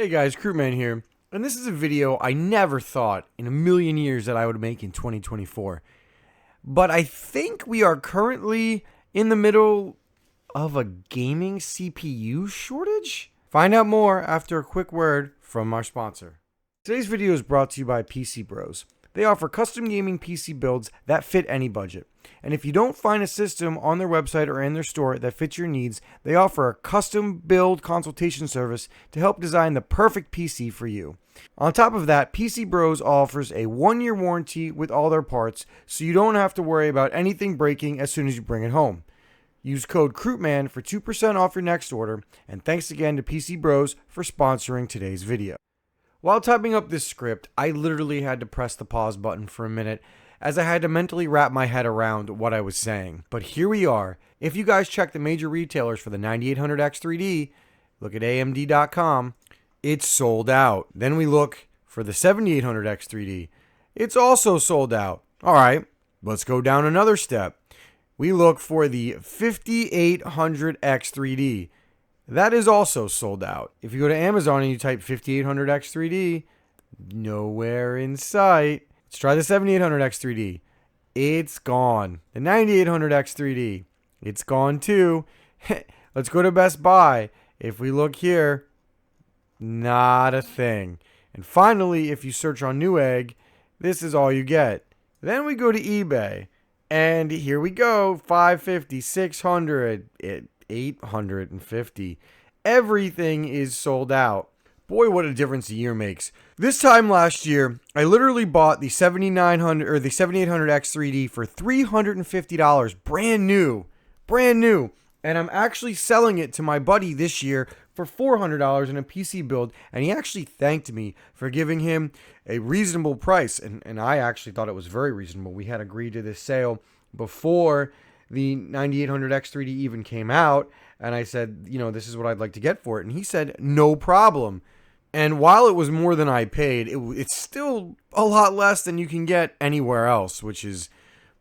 Hey guys, Crewman here, and this is a video I never thought in a million years that I would make in 2024. But I think we are currently in the middle of a gaming CPU shortage? Find out more after a quick word from our sponsor. Today's video is brought to you by PC Bros. They offer custom gaming PC builds that fit any budget. And if you don't find a system on their website or in their store that fits your needs, they offer a custom build consultation service to help design the perfect PC for you. On top of that, PC Bros offers a 1-year warranty with all their parts, so you don't have to worry about anything breaking as soon as you bring it home. Use code CRUITMAN for 2% off your next order, and thanks again to PC Bros for sponsoring today's video. While typing up this script, I literally had to press the pause button for a minute as I had to mentally wrap my head around what I was saying. But here we are. If you guys check the major retailers for the 9800X3D, look at AMD.com, it's sold out. Then we look for the 7800X3D, it's also sold out. All right, let's go down another step. We look for the 5800X3D. That is also sold out. If you go to Amazon and you type 5800X3D, nowhere in sight. Let's try the 7800X3D. It's gone. The 9800X3D, it's gone too. Let's go to Best Buy. If we look here, not a thing. And finally, if you search on Newegg, this is all you get. Then we go to eBay. And here we go. 550, 600, 850. Everything is sold out. Boy, what a difference a year makes. This time last year, I literally bought the 7900 or the 7800X3D for $350, brand new. And I'm actually selling it to my buddy this year for $400 in a PC build, and he actually thanked me for giving him a reasonable price, and I actually thought it was very reasonable. We had agreed to this sale before the 9800X3D even came out, and I said, this is what I'd like to get for it, and he said, no problem. And while it was more than I paid, it's still a lot less than you can get anywhere else, which is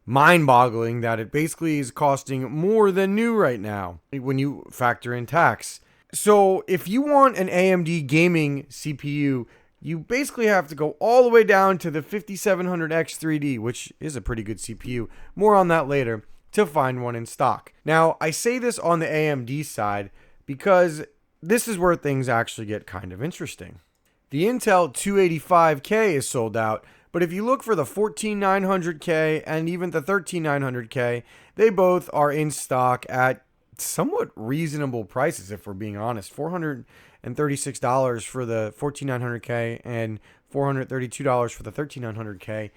mind-boggling that it basically is costing more than new right now when you factor in tax. So if you want an AMD gaming CPU, you basically have to go all the way down to the 5700X3D, which is a pretty good CPU. More on that later, to find one in stock. Now, I say this on the AMD side because this is where things actually get kind of interesting. The Intel 285K is sold out, but if you look for the 14900K and even the 13900K, they both are in stock at somewhat reasonable prices, if we're being honest. $436 for the 14900K and $432 for the 13900K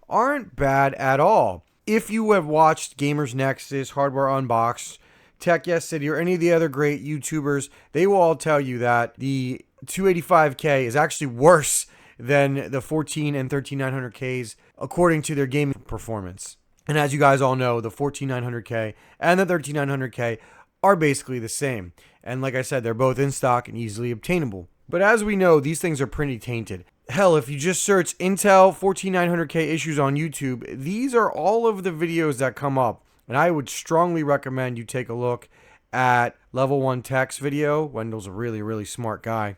aren't bad at all. If you have watched Gamers Nexus, Hardware Unboxed, Tech Yes City, or any of the other great YouTubers, they will all tell you that the 285K is actually worse than the 14 and 13900Ks according to their gaming performance. And as you guys all know, the 14900K and the 13900K are basically the same. And like I said, they're both in stock and easily obtainable. But as we know, these things are pretty tainted. Hell, if you just search Intel 14900K issues on YouTube, these are all of the videos that come up. And I would strongly recommend you take a look at Level 1 Tech's video. Wendell's a really, really smart guy.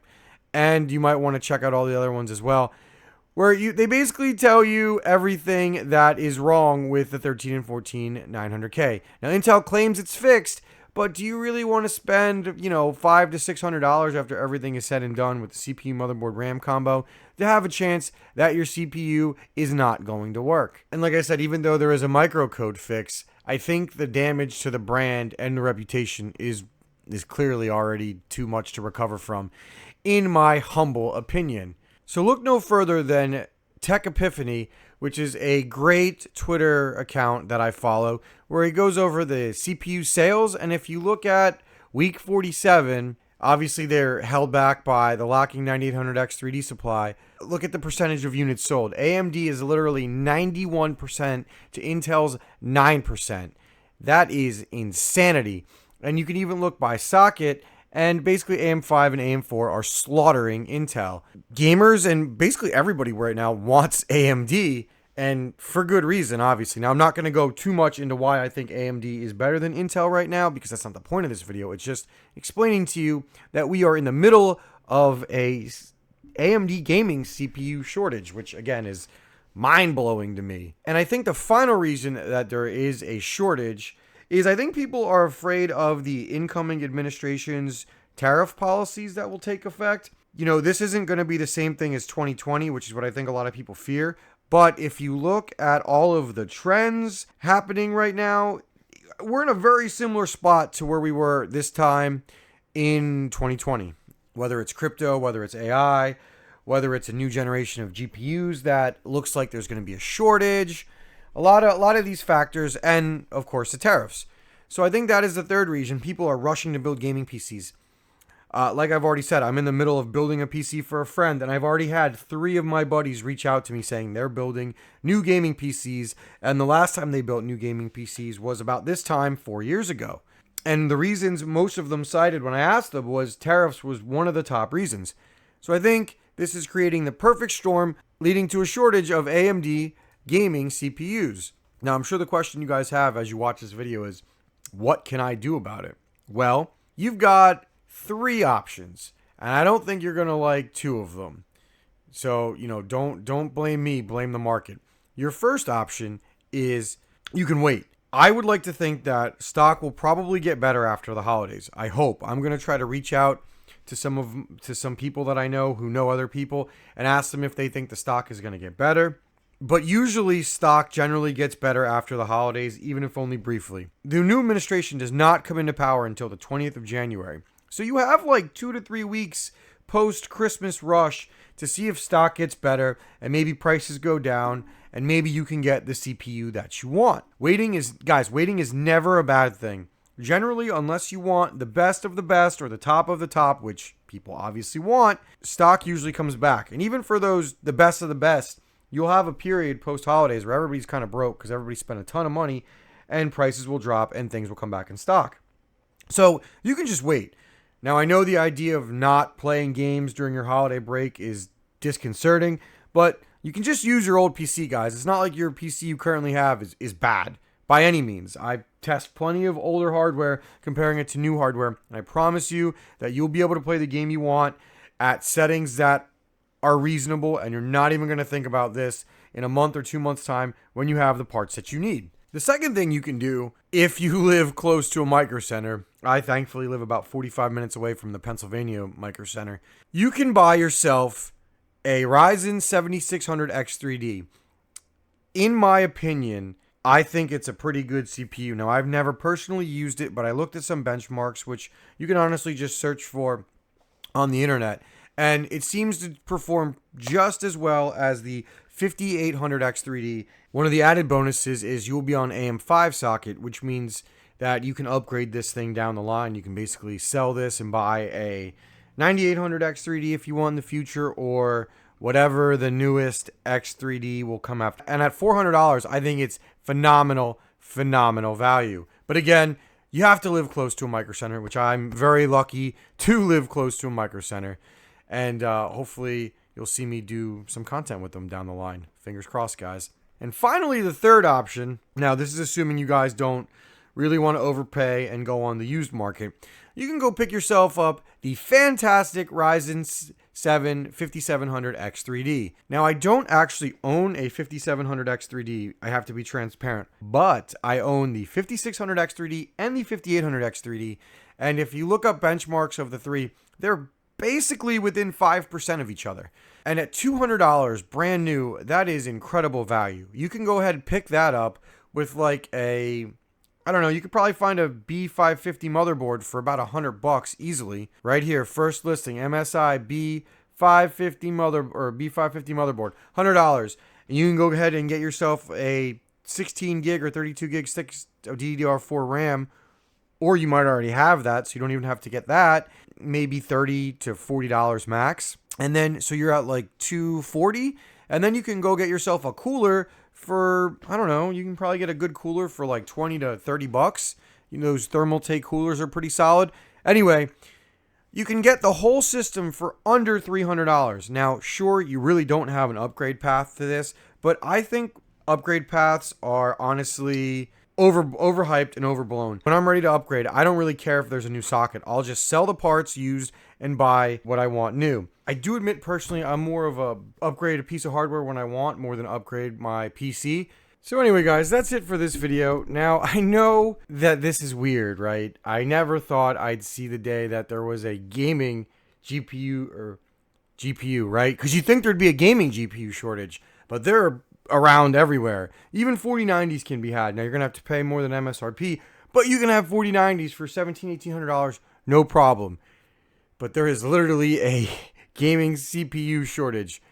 And you might want to check out all the other ones as well, where they basically tell you everything that is wrong with the 13 and 14 900K. Now, Intel claims it's fixed, but do you really want to spend, $500 to $600 after everything is said and done with the CPU, motherboard, RAM combo to have a chance that your CPU is not going to work? And like I said, even though there is a microcode fix, I think the damage to the brand and the reputation is clearly already too much to recover from, in my humble opinion. So look no further than Tech Epiphany, which is a great Twitter account that I follow, where he goes over the CPU sales. And if you look at week 47, obviously they're held back by the locking 9800X3D supply. Look at the percentage of units sold. AMD is literally 91% to Intel's 9%. That is insanity. And you can even look by socket, and basically AM5 and AM4 are slaughtering Intel. Gamers and basically everybody right now wants AMD, and for good reason, obviously. Now, I'm not going to go too much into why I think AMD is better than Intel right now, because that's not the point of this video. It's just explaining to you that we are in the middle of a AMD gaming CPU shortage, which again is mind-blowing to me. And I think the final reason that there is a shortage is I think people are afraid of the incoming administration's tariff policies that will take effect. You know, this isn't going to be the same thing as 2020, which is what I think a lot of people fear. But if you look at all of the trends happening right now, we're in a very similar spot to where we were this time in 2020. Whether it's crypto, whether it's AI, whether it's a new generation of GPUs that looks like there's going to be a shortage, a lot of these factors, and of course the tariffs. So I think that is the third reason people are rushing to build gaming PCs. Like I've already said, I'm in the middle of building a PC for a friend, and I've already had 3 of my buddies reach out to me saying they're building new gaming PCs, and the last time they built new gaming PCs was about this time 4 years ago. And the reasons most of them cited when I asked them was tariffs was one of the top reasons. So I think this is creating the perfect storm, leading to a shortage of AMD gaming CPUs. Now, I'm sure the question you guys have as you watch this video is, what can I do about it? Well, you've got 3 options, and I don't think you're going to like 2 of them. So, don't blame me, blame the market. Your first option is you can wait. I would like to think that stock will probably get better after the holidays. I hope. I'm going to try to reach out to some people that I know who know other people and ask them if they think the stock is going to get better. But usually stock generally gets better after the holidays, even if only briefly. The new administration does not come into power until the 20th of January. So you have like 2 to 3 weeks post-Christmas rush to see if stock gets better and maybe prices go down and maybe you can get the CPU that you want. Waiting is never a bad thing. Generally, unless you want the best of the best or the top of the top, which people obviously want, stock usually comes back. And even for those, the best of the best, you'll have a period post-holidays where everybody's kind of broke because everybody spent a ton of money and prices will drop and things will come back in stock. So you can just wait. Now, I know the idea of not playing games during your holiday break is disconcerting, but you can just use your old PC, guys. It's not like your PC you currently have is bad by any means. I test plenty of older hardware, comparing it to new hardware, and I promise you that you'll be able to play the game you want at settings that are reasonable, and you're not even going to think about this in a month or 2 months' time when you have the parts that you need. The second thing you can do if you live close to a Micro Center, I thankfully live about 45 minutes away from the Pennsylvania Micro Center, you can buy yourself a Ryzen 7600X3D. In my opinion, I think it's a pretty good CPU. Now, I've never personally used it, but I looked at some benchmarks, which you can honestly just search for on the internet, and it seems to perform just as well as the 5800X3D. One of the added bonuses is you'll be on AM5 socket, which means that you can upgrade this thing down the line. You can basically sell this and buy a 9800X3D if you want in the future, or whatever the newest X3D will come after. And at $400, I think it's phenomenal value. But again, you have to live close to a Micro Center, which I'm very lucky to live close to a Micro Center. And hopefully you'll see me do some content with them down the line. Fingers crossed, guys. And finally, the third option. Now, this is assuming you guys don't really want to overpay and go on the used market. You can go pick yourself up the fantastic Ryzen 7 5700X3D. Now, I don't actually own a 5700X3D. I have to be transparent. But I own the 5600X3D and the 5800X3D. And if you look up benchmarks of the three, they're basically within 5% of each other. And at $200 brand new, that is incredible value. You can go ahead and pick that up with like a, I don't know, you could probably find a B550 motherboard for about $100 easily. Right here, first listing, MSI B550 motherboard, $100. And you can go ahead and get yourself a 16 gig or 32 gig DDR4 RAM, or you might already have that, so you don't even have to get that. Maybe $30 to $40 max. And then, so you're at like $240, and then you can go get yourself a cooler for, I don't know, you can probably get a good cooler for like $20 to $30. You know, those Thermaltake coolers are pretty solid. Anyway, you can get the whole system for under $300. Now, sure, you really don't have an upgrade path to this, but I think upgrade paths are honestly overhyped and overblown. When I'm ready to upgrade, I don't really care if there's a new socket. I'll just sell the parts used and buy what I want new. I do admit personally I'm more of a upgrade a piece of hardware when I want more than upgrade my PC. So anyway, guys, that's it for this video. Now, I know that this is weird, right? I never thought I'd see the day that there was a gaming GPU, right? Because you think there'd be a gaming GPU shortage, but they're around everywhere. Even 4090s can be had. Now, you're going to have to pay more than MSRP, but you can have 4090s for $1,700, $1,800, no problem. But there is literally a gaming CPU shortage.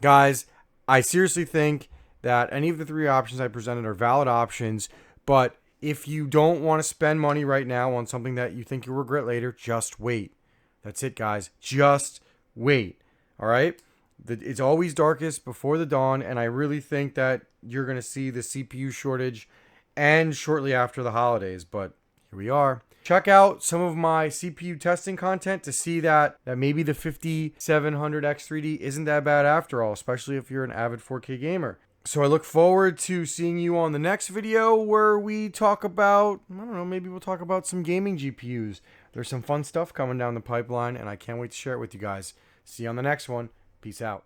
Guys, I seriously think that any of the three options I presented are valid options, but if you don't want to spend money right now on something that you think you'll regret later, just wait. That's it, guys. Just wait. All right? It's always darkest before the dawn, and I really think that you're going to see the CPU shortage and shortly after the holidays, but here we are. Check out some of my CPU testing content to see that maybe the 5700X3D isn't that bad after all, especially if you're an avid 4K gamer. So I look forward to seeing you on the next video where we talk about, I don't know, maybe we'll talk about some gaming GPUs. There's some fun stuff coming down the pipeline, and I can't wait to share it with you guys. See you on the next one. Peace out.